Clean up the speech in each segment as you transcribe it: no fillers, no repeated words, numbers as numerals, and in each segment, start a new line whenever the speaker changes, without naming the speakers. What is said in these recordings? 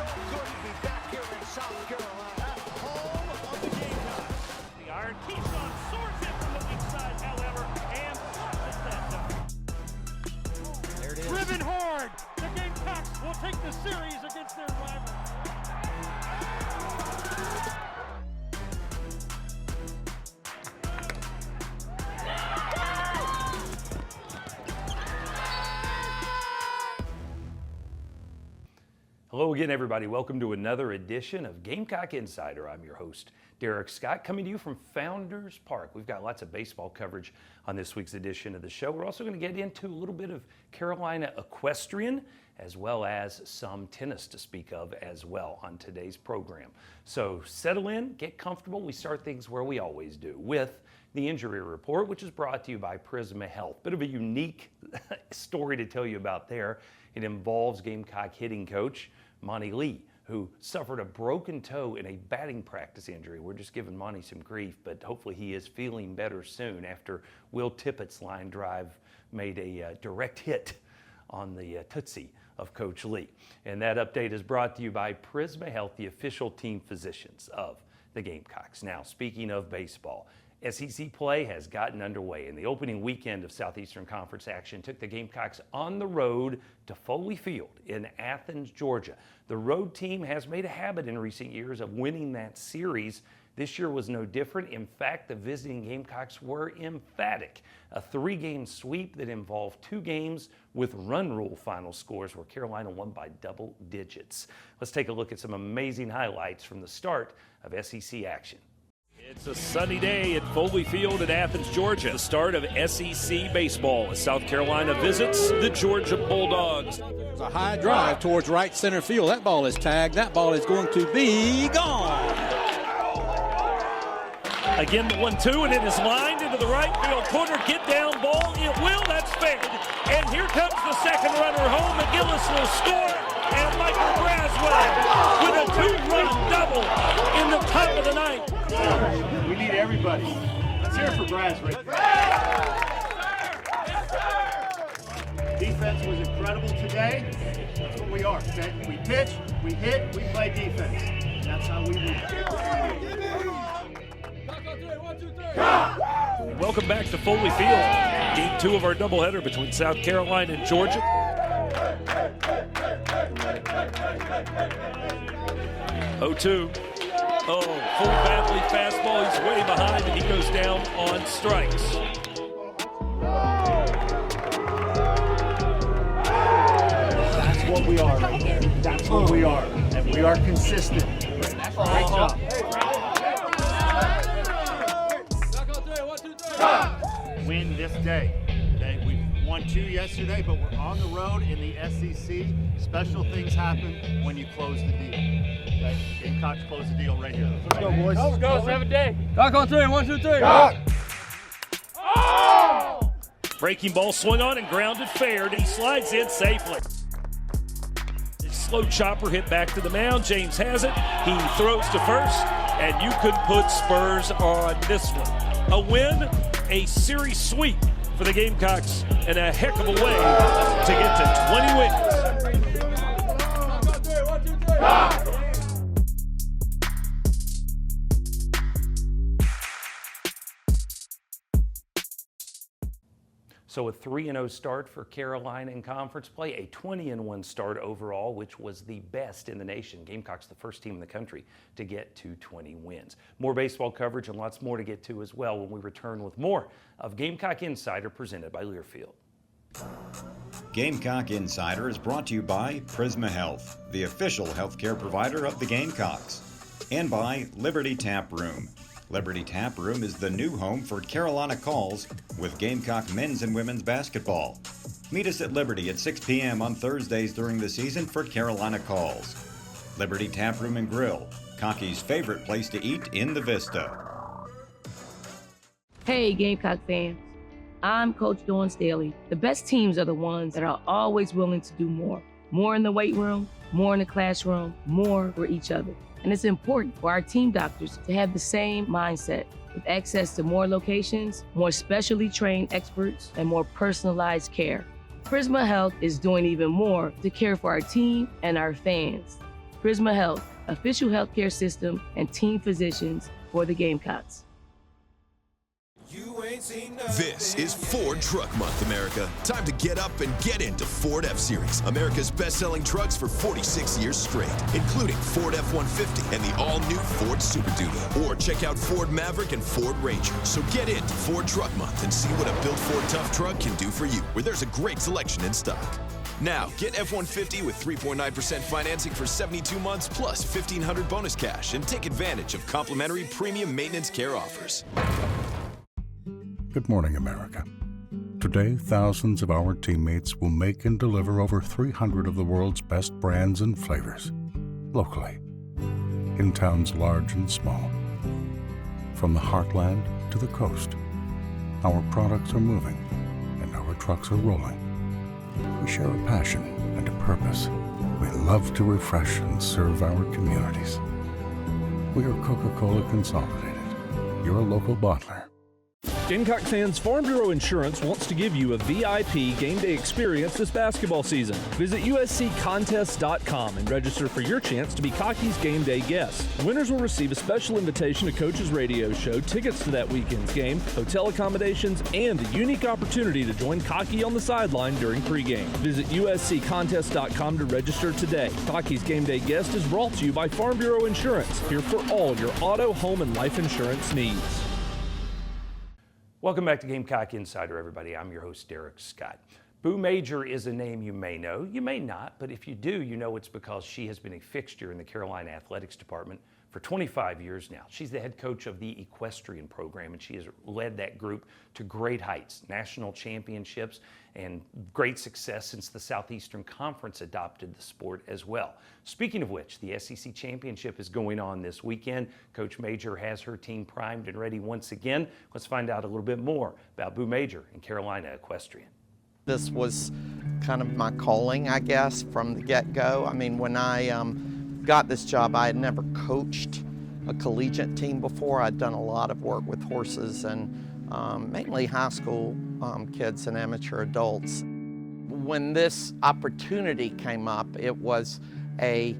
so good to be back here in South Carolina, home of the Gamecocks.
The iron Keyshawn soars in from the weak side, however, and punches that down.
There it is.
Driven hard, the Gamecocks will take the series against their rival.
Hello again, everybody. Welcome to another edition of Gamecock Insider. I'm your host, Derek Scott, coming to you from Founders Park. We've got lots of baseball coverage on this week's edition of the show. We're also going to get into a little bit of Carolina Equestrian, as well as some tennis to speak of as well on today's program. So settle in, get comfortable. We start things where we always do, with the injury report, which is brought to you by Prisma Health. Bit of a unique story to tell you about there. It involves Gamecock hitting coach Monty Lee, who suffered a broken toe in a batting practice injury. We're just giving Monty some grief, but hopefully he is feeling better soon after Will Tippett's line drive made a direct hit on the Tootsie of Coach Lee. And that update is brought to you by Prisma Health, the official team physicians of the Gamecocks. Now, speaking of baseball, SEC play has gotten underway, and the opening weekend of Southeastern Conference action took the Gamecocks on the road to Foley Field in Athens, Georgia. The road team has made a habit in recent years of winning that series. This year was no different. In fact, the visiting Gamecocks were emphatic. A three-game sweep that involved two games with run rule final scores where Carolina won by double digits. Let's take a look at some amazing highlights from the start of SEC action.
It's a sunny day at Foley Field in Athens, Georgia. The start of SEC baseball as South Carolina visits the Georgia Bulldogs.
It's a high drive towards right center field. That ball is tagged. That ball is going to be gone.
Again, the 1-2, and it is lined into the right field corner. Get down ball. It will. That's fair. And here comes the second runner home. McGillis will score. And Michael Braswell with a two-run double in the top of the ninth.
We need everybody. Let's hear it for Braswell. Defense was incredible today. That's what we are. Okay? We pitch, we hit, we play defense. That's how we win.
Welcome back to Foley Field. Game 2 of our doubleheader between South Carolina and Georgia. 0-2. Oh, full badly fastball. He's way behind, and he goes down on strikes.
That's what we are right there. That's what we are. And we are consistent. Great job. Win this day. Okay, we won 2 yesterday, but we're on the road in the SEC. Special things happen when you close the deal. Okay? Gamecocks close the deal right here. Let's go, boys.
Let's go, 7th day.
Cock on 3, 1, 2, 3.
Oh! Breaking ball swung on and grounded fair. He slides in safely. Slow chopper hit back to the mound. James has it. He throws to first, and you could put Spurs on this one. A win, a series sweep for the Gamecocks, and a heck of a way to get to 20 wins.
So a 3-0 start for Carolina in conference play, a 20-1 start overall, which was the best in the nation. Gamecocks the first team in the country to get to 20 wins. More baseball coverage and lots more to get to as well when we return with more of Gamecock Insider presented by Learfield.
Gamecock Insider is brought to you by Prisma Health, the official healthcare provider of the Gamecocks, and by Liberty Tap Room. Liberty Tap Room is the new home for Carolina Calls with Gamecock men's and women's basketball. Meet us at Liberty at 6 p.m. on Thursdays during the season for Carolina Calls. Liberty Tap Room and Grill, Cocky's favorite place to eat in the Vista.
Hey, Gamecock fans. I'm Coach Dawn Staley. The best teams are the ones that are always willing to do more. More in the weight room, more in the classroom, more for each other. And it's important for our team doctors to have the same mindset with access to more locations, more specially trained experts, and more personalized care. Prisma Health is doing even more to care for our team and our fans. Prisma Health, official healthcare system and team physicians for the Gamecocks.
This is Ford Truck Month, America. Time to get up and get into Ford F-Series, America's best-selling trucks for 46 years straight, including Ford F-150 and the all-new Ford Super Duty. Or check out Ford Maverick and Ford Ranger. So get into Ford Truck Month and see what a built Ford Tough truck can do for you, where there's a great selection in stock. Now, get F-150 with 3.9% financing for 72 months plus $1,500 bonus cash and take advantage of complimentary premium maintenance care offers.
Good morning, America. Today, thousands of our teammates will make and deliver over 300 of the world's best brands and flavors, locally, in towns large and small. From the heartland to the coast, our products are moving and our trucks are rolling. We share a passion and a purpose. We love to refresh and serve our communities. We are Coca-Cola Consolidated, your local bottler.
Gamecock fans, Farm Bureau Insurance wants to give you a VIP game day experience this basketball season. Visit usccontest.com and register for your chance to be Cocky's game day guest. Winners will receive a special invitation to Coach's radio show, tickets to that weekend's game, hotel accommodations, and a unique opportunity to join Cocky on the sideline during pregame. Visit usccontest.com to register today. Cocky's game day guest is brought to you by Farm Bureau Insurance, here for all your auto, home, and life insurance needs.
Welcome back to Gamecock Insider, everybody. I'm your host, Derek Scott. Boo Major is a name you may know, you may not, but if you do, you know it's because she has been a fixture in the Carolina Athletics Department for 25 years now. She's the head coach of the Equestrian program, and she has led that group to great heights, national championships, and great success since the Southeastern Conference adopted the sport as well. Speaking of which, the SEC Championship is going on this weekend. Coach Major has her team primed and ready once again. Let's find out a little bit more about Boo Major and Carolina Equestrian.
This was kind of my calling, I guess, from the get-go. I mean, when I got this job, I had never coached a collegiate team before. I'd done a lot of work with horses and mainly high school kids and amateur adults. When this opportunity came up, it was a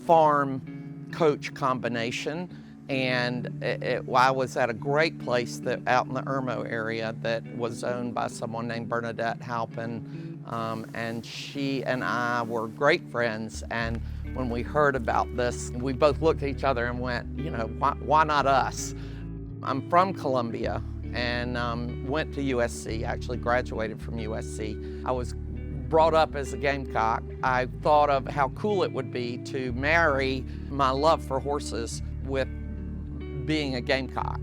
farm coach combination, and I was at a great place out in the Irmo area that was owned by someone named Bernadette Halpin, and she and I were great friends. And when we heard about this, we both looked at each other and went, you know, why not us? I'm from Columbia and went to USC, actually graduated from USC. I was brought up as a Gamecock. I thought of how cool it would be to marry my love for horses with being a Gamecock.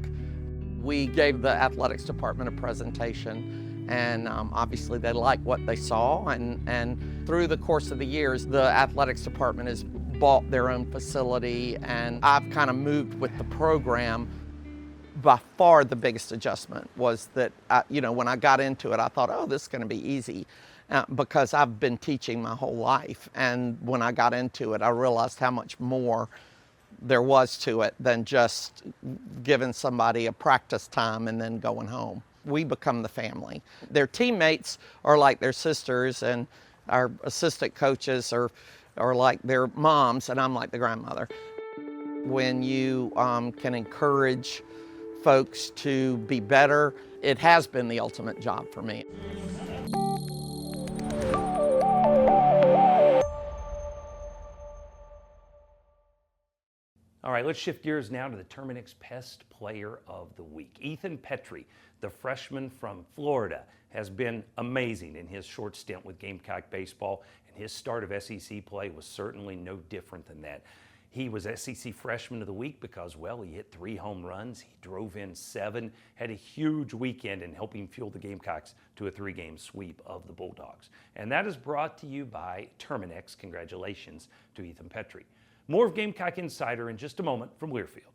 We gave the athletics department a presentation, and obviously they liked what they saw, and through the course of the years, the athletics department has bought their own facility, and I've kind of moved with the program. By far the biggest adjustment was that, when I got into it, I thought, oh, this is going to be easy because I've been teaching my whole life. And when I got into it, I realized how much more there was to it than just giving somebody a practice time and then going home. We become the family. Their teammates are like their sisters, and our assistant coaches are like their moms, and I'm like the grandmother. When you can encourage folks to be better, it has been the ultimate job for me.
All right, let's shift gears now to the Terminix Pest Player of the Week. Ethan Petrie, the freshman from Florida, has been amazing in his short stint with Gamecock baseball, and his start of SEC play was certainly no different than that. He was SEC Freshman of the Week because, well, he hit 3 home runs, he drove in 7, had a huge weekend in helping fuel the Gamecocks to a 3-game sweep of the Bulldogs. And that is brought to you by Terminix. Congratulations to Ethan Petrie. More of Gamecock Insider in just a moment from Learfield.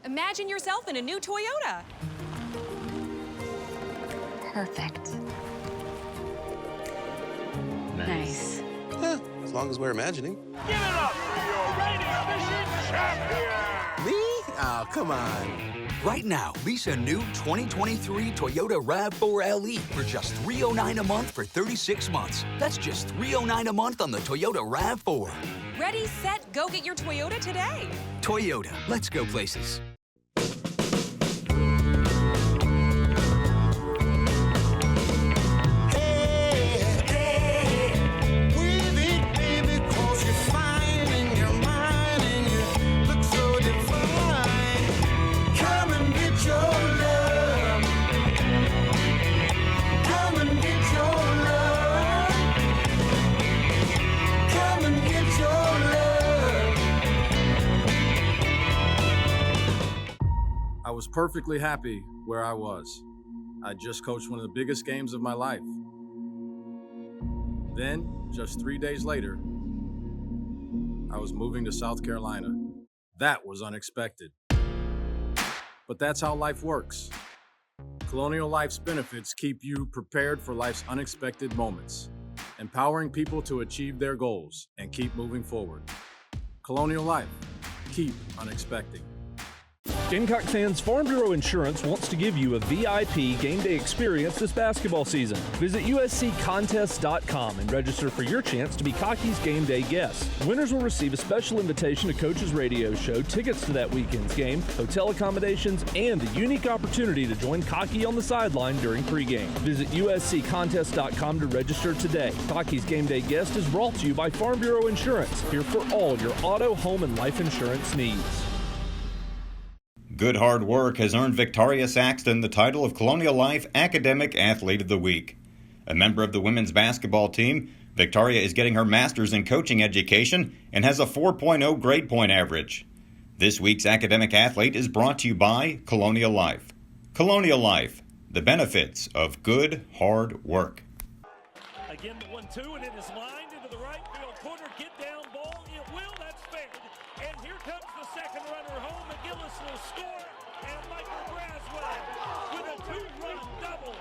Imagine yourself in a new Toyota.
Perfect.
Nice. Yeah, as long as we're imagining.
Give it up for your reigning champion!
Me?
Oh, come on. Right now, lease a new 2023 Toyota RAV4 LE for just $309 a month for 36 months. That's just $309 a month on the Toyota RAV4.
Ready, set, go get your Toyota today.
Toyota, let's go places.
I was perfectly happy where I was. I just coached one of the biggest games of my life. Then, just 3 days later, I was moving to South Carolina. That was unexpected. But that's how life works. Colonial Life's benefits keep you prepared for life's unexpected moments, empowering people to achieve their goals and keep moving forward. Colonial Life, keep unexpecting.
Gamecock fans, Farm Bureau Insurance wants to give you a VIP game day experience this basketball season. Visit usccontest.com and register for your chance to be Cocky's game day guest. Winners will receive a special invitation to Coach's radio show, tickets to that weekend's game, hotel accommodations, and a unique opportunity to join Cocky on the sideline during pregame. Visit usccontest.com to register today. Cocky's game day guest is brought to you by Farm Bureau Insurance, here for all your auto, home, and life insurance needs.
Good hard work has earned Victoria Saxton the title of Colonial Life Academic Athlete of the Week. A member of the women's basketball team, Victoria is getting her master's in coaching education and has a 4.0 grade point average. This week's academic athlete is brought to you by Colonial Life. Colonial Life, the benefits of good hard work.
Again, the 1-2, and it is lined into the right field corner. Get down ball. It will. That's fair. And here comes the second runner home. McGillis will score. And Michael Braswell with a 2-run double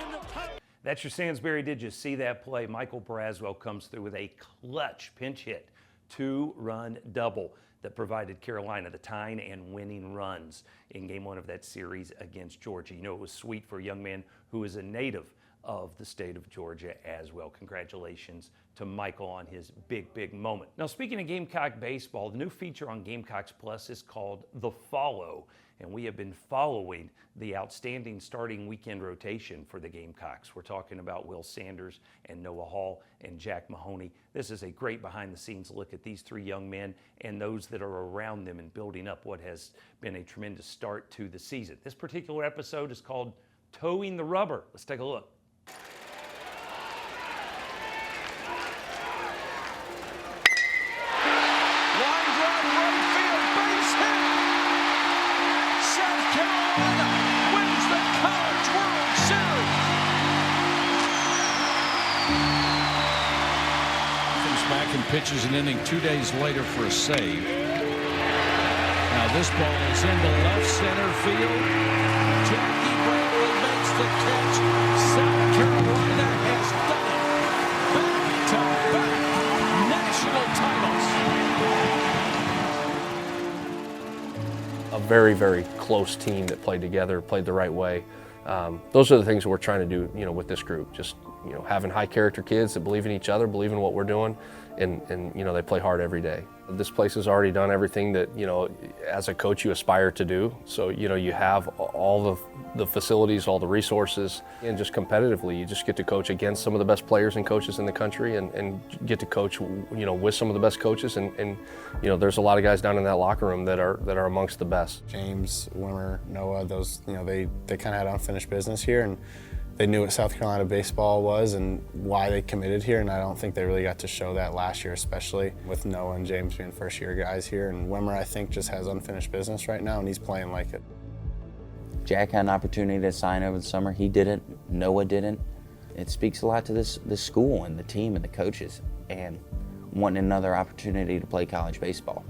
in the top.
That's your Sansbury. Did you see that play? Michael Braswell comes through with a clutch pinch hit, 2-run double that provided Carolina the tying and winning runs in game one of that series against Georgia. You know, it was sweet for a young man who is a native of the state of Georgia as well. Congratulations to Michael on his big, big moment. Now, speaking of Gamecock baseball, the new feature on Gamecocks Plus is called The Follow, and we have been following the outstanding starting weekend rotation for the Gamecocks. We're talking about Will Sanders and Noah Hall and Jack Mahoney. This is a great behind-the-scenes look at these three young men and those that are around them and building up what has been a tremendous start to the season. This particular episode is called Towing the Rubber. Let's take a look.
And pitches an inning 2 days later for a save. Now this ball is into left center field. Jackie Bradley makes the catch. South Carolina has done it. Back-to-back national titles.
A very, very close team that played together, played the right way. Those are the things that we're trying to do, with this group. Just, having high character kids that believe in each other, believe in what we're doing, and they play hard every day. This place has already done everything that, as a coach you aspire to do. So, you have all the facilities, all the resources, and just competitively, you just get to coach against some of the best players and coaches in the country and get to coach, with some of the best coaches. And there's a lot of guys down in that locker room that are amongst the best.
James, Wimmer, Noah, those, they kind of had unfinished business here, and they knew what South Carolina baseball was and why they committed here, and I don't think they really got to show that last year, especially with Noah and James being first-year guys here. And Wimmer, I think, just has unfinished business right now, and he's playing like it.
Jack had an opportunity to sign over the summer. He didn't. Noah didn't. It speaks a lot to this school and the team and the coaches and wanting another opportunity to play college baseball.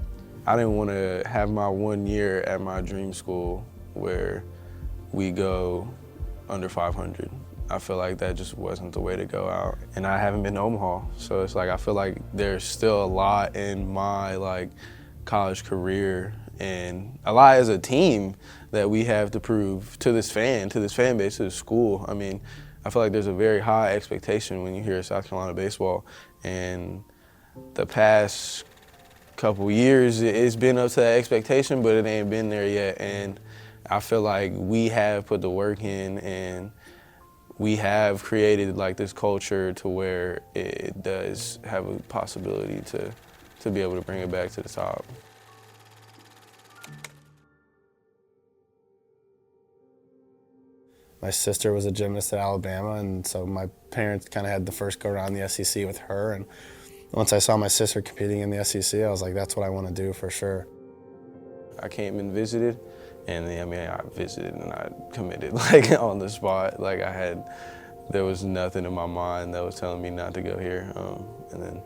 I didn't want to have my 1 year at my dream school where we go under 500. I feel like that just wasn't the way to go out. And I haven't been to Omaha, so it's like I feel like there's still a lot in my college career and a lot as a team that we have to prove to this fan base, to the school. I mean, I feel like there's a very high expectation when you hear South Carolina baseball, and the past couple years it's been up to that expectation, but it ain't been there yet. And I feel like we have put the work in, and we have created like this culture to where it does have a possibility to be able to bring it back to the top.
My sister was a gymnast at Alabama, and so my parents kind of had the first go around the SEC with her. And once I saw my sister competing in the SEC, I was like, that's what I want to do for sure.
I came and visited, and I visited and I committed like on the spot. Like there was nothing in my mind that was telling me not to go here. And then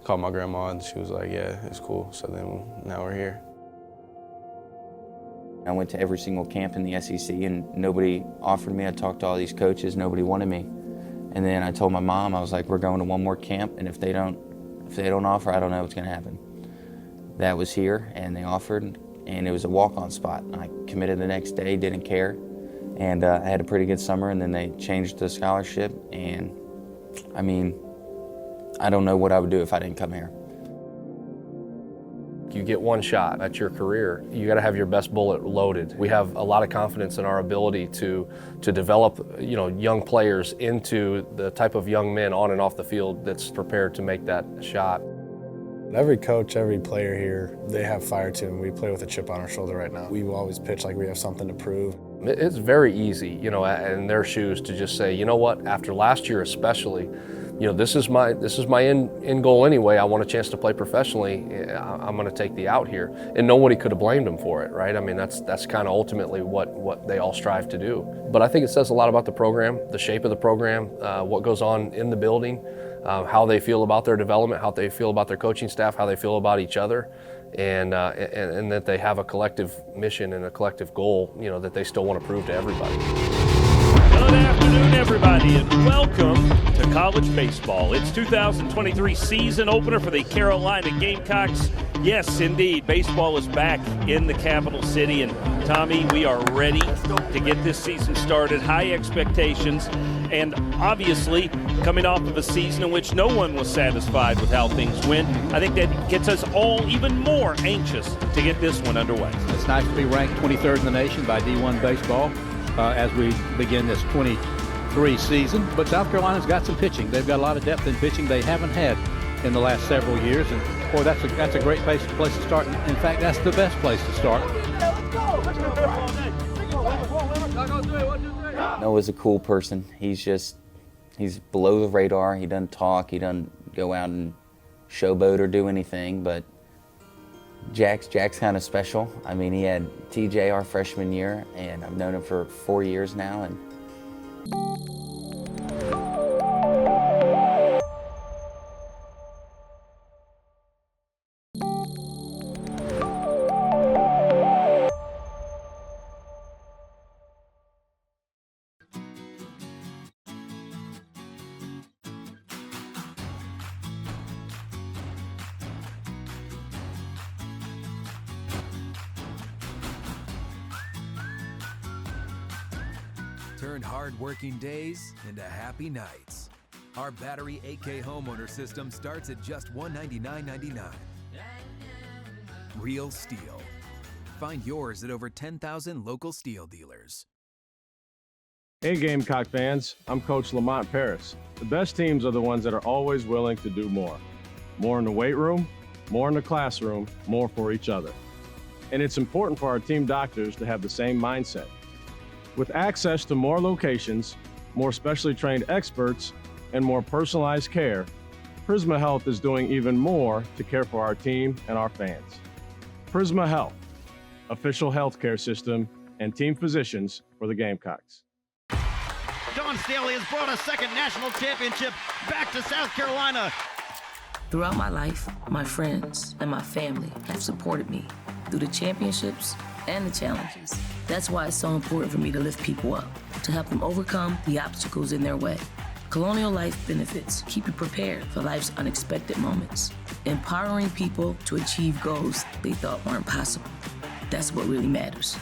called my grandma, and she was like, yeah, it's cool. So then now we're here.
I went to every single camp in the SEC, and nobody offered me. I talked to all these coaches, nobody wanted me. And then I told my mom, I was like, we're going to one more camp, and if they don't offer, I don't know what's gonna happen. That was here, and they offered, and it was a walk-on spot. I committed the next day, didn't care, and I had a pretty good summer, and then they changed the scholarship, and I mean, I don't know what I would do if I didn't come here.
You get one shot at your career. You got to have your best bullet loaded. We have a lot of confidence in our ability to develop, young players into the type of young men on and off the field that's prepared to make that shot.
Every coach, every player here, they have fire to them. We play with a chip on our shoulder right now. We always pitch like we have something to prove.
It's very easy, in their shoes to just say, you know what, after last year especially, this is my end goal anyway. I want a chance to play professionally. I'm going to take the out here, and nobody could have blamed them for it, right? I mean, that's kind of ultimately what they all strive to do. But I think it says a lot about the program, the shape of the program, what goes on in the building, how they feel about their development, how they feel about their coaching staff, how they feel about each other, and that they have a collective mission and a collective goal, that they still want to prove to everybody.
Good afternoon, everybody, and welcome to college baseball. It's 2023 season opener for the Carolina Gamecocks. Yes, indeed, baseball is back in the capital city, and Tommy, we are ready to get this season started. High expectations, and obviously coming off of a season in which no one was satisfied with how things went. I think that gets us all even more anxious to get this one underway.
It's nice to be ranked 23rd in the nation by D1 Baseball as we begin this 23 season. But South Carolina's got some pitching. They've got a lot of depth in pitching they haven't had in the last several years. And boy, that's a great place to start. In fact, that's the best place to start.
Noah's a cool person. He's below the radar. He doesn't talk. He doesn't go out and showboat or do anything. But Jack's kind of special. I mean, he had TJ our freshman year, and I've known him for 4 years now. And
Turn hard-working days into happy nights. Our battery 8K homeowner system starts at just $199.99. Real steel. Find yours at over 10,000 local steel dealers.
Hey Gamecock fans, I'm Coach Lamont Paris. The best teams are the ones that are always willing to do more. More in the weight room, more in the classroom, more for each other. And it's important for our team doctors to have the same mindset. With access to more locations, more specially trained experts, and more personalized care, Prisma Health is doing even more to care for our team and our fans. Prisma Health, official healthcare system and team physicians for the Gamecocks.
Dawn Staley has brought a second national championship back to South Carolina.
Throughout my life, my friends and my family have supported me through the championships and the challenges. That's why it's so important for me to lift people up, to help them overcome the obstacles in their way. Colonial Life benefits keep you prepared for life's unexpected moments, empowering people to achieve goals they thought weren't possible. That's what really matters.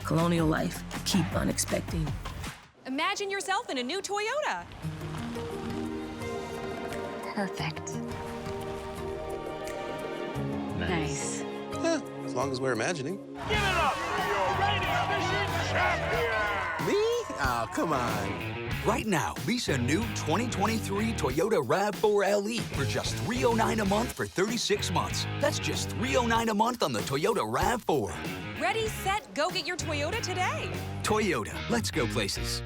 Colonial Life, keep unexpecting.
Imagine yourself in a new Toyota.
Perfect. Nice.
As long as we're imagining.
Give it up for your reigning fishing champion!
Me? Oh, come on.
Right now, lease a new 2023 Toyota RAV4 LE for just $309 a month for 36 months. That's just $309 a month on the Toyota RAV4.
Ready, set, go get your Toyota today.
Toyota, let's go places.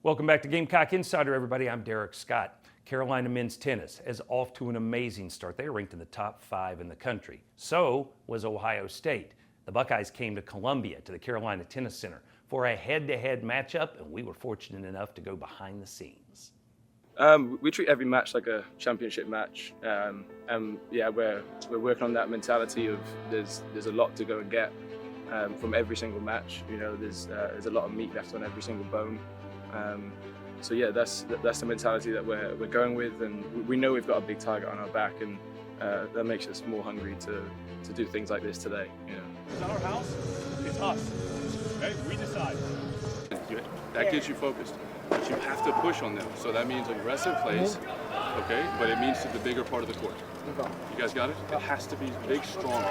Welcome back to Gamecock Insider, everybody. I'm Derek Scott. Carolina men's tennis is off to an amazing start. They are ranked in the top 5 in the country. So was Ohio State. The Buckeyes came to Columbia, to the Carolina Tennis Center, for a head-to-head matchup, and we were fortunate enough to go behind the scenes.
We treat every match like a championship match, and yeah, we're working on that mentality of there's a lot to go and get from every single match. You know, there's a lot of meat left on every single bone. So yeah, that's the mentality that we're going with, and we know we've got a big target on our back, and that makes us more hungry to do things like this today. You know.
It's our house. It's us. Okay, we decide.
That gets you focused, but you have to push on them. So that means aggressive plays, okay? But it means to the bigger part of the court. You guys got it? It has to be big, strong.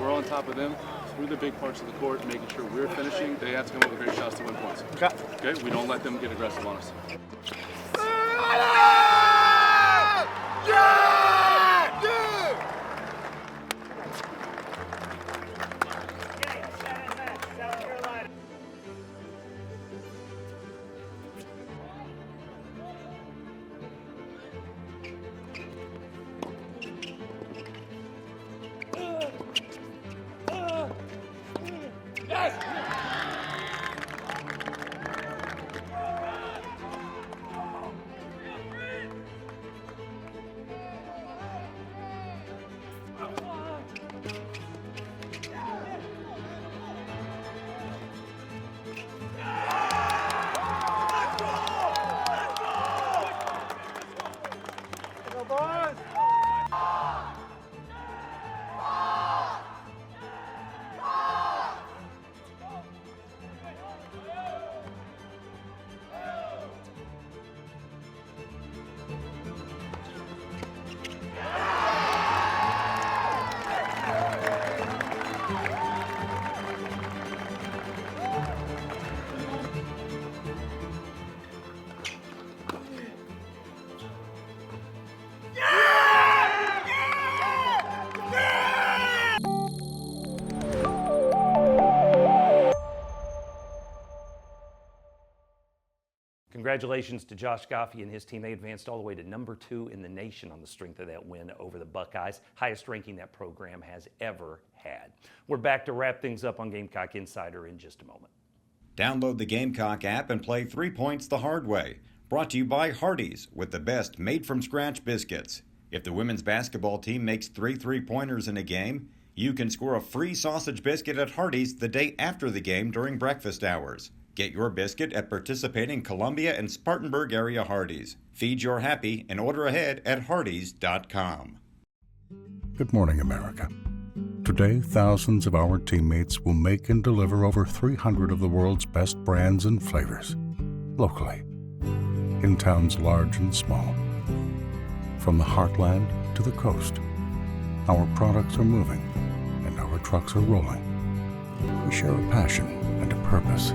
We're on top of them through the big parts of the court, making sure we're finishing. They have to come up with great shots to win points. Okay? We don't let them get aggressive on us.
Congratulations to Josh Goffey and his team. They advanced all the way to number 2 in the nation on the strength of that win over the Buckeyes, highest ranking that program has ever had. We're back to wrap things up on Gamecock Insider in just a moment.
Download the Gamecock app and play 3 points the hard way. Brought to you by Hardee's, with the best made-from-scratch biscuits. If the women's basketball team makes 3 3-pointers in a game, you can score a free sausage biscuit at Hardee's the day after the game during breakfast hours. Get your biscuit at participating Columbia and Spartanburg area Hardee's. Feed your happy and order ahead at Hardee's.com.
Good morning, America. Today, thousands of our teammates will make and deliver over 300 of the world's best brands and flavors, locally, in towns large and small. From the heartland to the coast, our products are moving and our trucks are rolling. We share a passion and a purpose.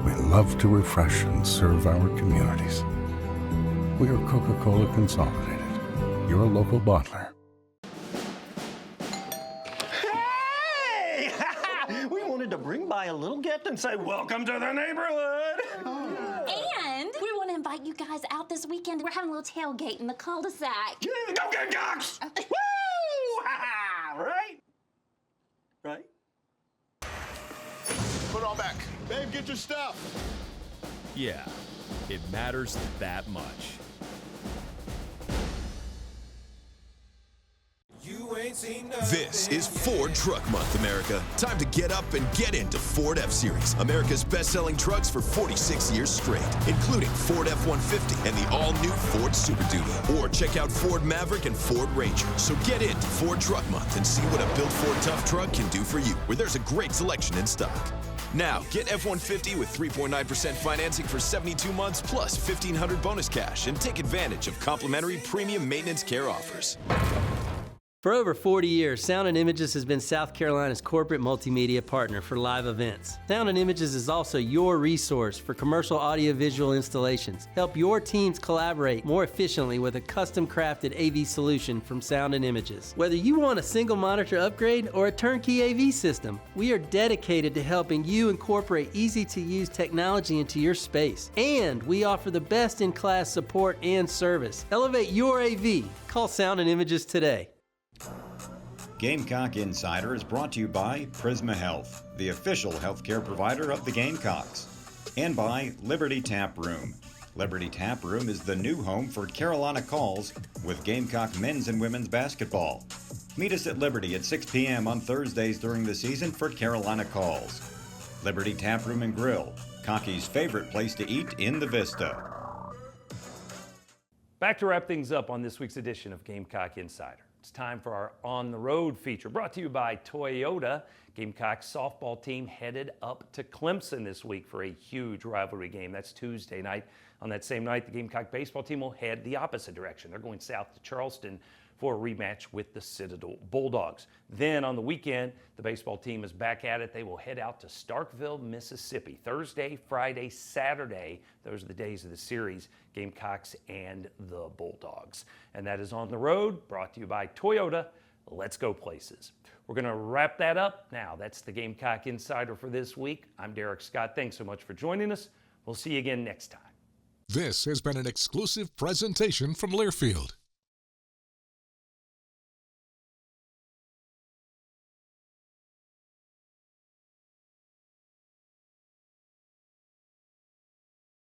We love to refresh and serve our communities. We are Coca-Cola Consolidated, your local bottler.
Hey! We wanted to bring by a little gift and say, welcome to the neighborhood.
And we want to invite you guys out this weekend. We're having a little tailgate in the cul-de-sac.
Yeah, go Gamecocks! Woo! Right? Right?
Put it all back. Babe, get your stuff.
Yeah, it matters that much.
You ain't
This is Ford Truck Month, America. Time to get up and get into Ford F-Series, America's best-selling trucks for 46 years straight, including Ford F-150 and the all-new Ford Super Duty. Or check out Ford Maverick and Ford Ranger. So get into Ford Truck Month and see what a built Ford tough truck can do for you, where there's a great selection in stock. Now, get F-150 with 3.9% financing for 72 months plus $1,500 bonus cash and take advantage of complimentary premium maintenance care offers.
For over 40 years, Sound and Images has been South Carolina's corporate multimedia partner for live events. Sound and Images is also your resource for commercial audiovisual installations. Help your teams collaborate more efficiently with a custom-crafted AV solution from Sound and Images. Whether you want a single monitor upgrade or a turnkey AV system, we are dedicated to helping you incorporate easy-to-use technology into your space. And we offer the best-in-class support and service. Elevate your AV. Call Sound and Images today.
Gamecock Insider is brought to you by Prisma Health, the official healthcare provider of the Gamecocks, and by Liberty Tap Room. Liberty Tap Room is the new home for Carolina Calls with Gamecock men's and women's basketball. Meet us at Liberty at 6 p.m. on Thursdays during the season for Carolina Calls. Liberty Tap Room and Grill, Cocky's favorite place to eat in the Vista.
Back to wrap things up on this week's edition of Gamecock Insider. It's time for our On the Road feature, brought to you by Toyota. Gamecocks softball team headed up to Clemson this week for a huge rivalry game. That's Tuesday night. On that same night, the Gamecock baseball team will head the opposite direction. They're going south to Charleston for a rematch with the Citadel Bulldogs. Then on the weekend, the baseball team is back at it. They will head out to Starkville, Mississippi. Thursday, Friday, Saturday, those are the days of the series, Gamecocks and the Bulldogs. And that is On the Road, brought to you by Toyota. Let's go places. We're going to wrap that up now. That's the Gamecock Insider for this week. I'm Derek Scott. Thanks so much for joining us. We'll see you again next time.
This has been an exclusive presentation from Learfield.